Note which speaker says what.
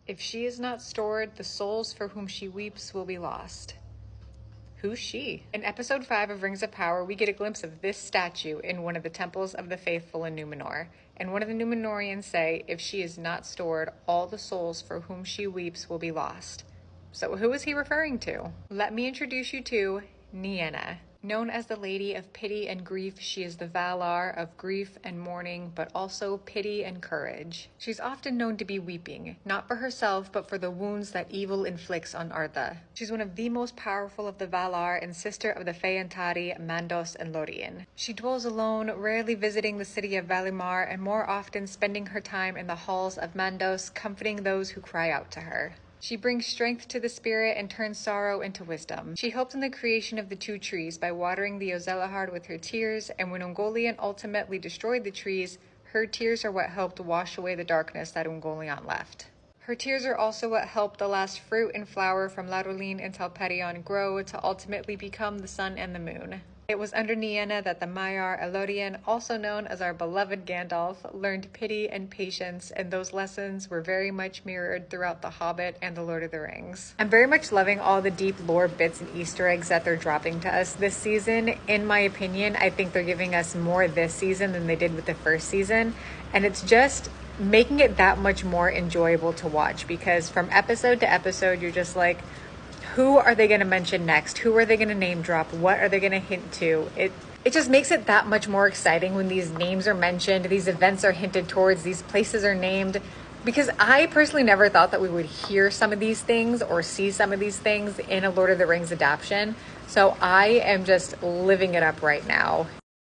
Speaker 1: If she is not stored, the souls for whom she weeps will be lost. Who's she? In episode 5 of Rings of Power, we get a glimpse of this statue in one of the temples of the faithful in Numenor. And one of the Numenorians say, if she is not stored, all the souls for whom she weeps will be lost. So who is he referring to? Let me introduce you to Nienna. Known as the Lady of Pity and Grief, she is the Valar of grief and mourning, but also pity and courage. She's often known to be weeping, not for herself, but for the wounds that evil inflicts on Arda. She's one of the most powerful of the Valar and sister of the Feantari, Mandos, and Lorien. She dwells alone, rarely visiting the city of Valimar, and more often spending her time in the halls of Mandos, comforting those who cry out to her. She brings strength to the spirit and turns sorrow into wisdom. She helped in the creation of the two trees by watering the Ozelahard with her tears, and when Ungoliant ultimately destroyed the trees, her tears are what helped wash away the darkness that Ungoliant left. Her tears are also what helped the last fruit and flower from Laurelin and Telperion grow to ultimately become the sun and the moon. It was under Nienna that the Maiar Elodian, also known as our beloved Gandalf, learned pity and patience, and those lessons were very much mirrored throughout The Hobbit and The Lord of the Rings. I'm very much loving all the deep lore bits and Easter eggs that they're dropping to us this season. In my opinion, I think they're giving us more this season than they did with the first season, and it's just making it that much more enjoyable to watch, because from episode to episode, you're just like, who are they going to mention next? Who are they going to name drop? What are they going to hint to? It just makes it that much more exciting when these names are mentioned, these events are hinted towards, these places are named. Because I personally never thought that we would hear some of these things or see some of these things in a Lord of the Rings adaptation. So I am just living it up right now.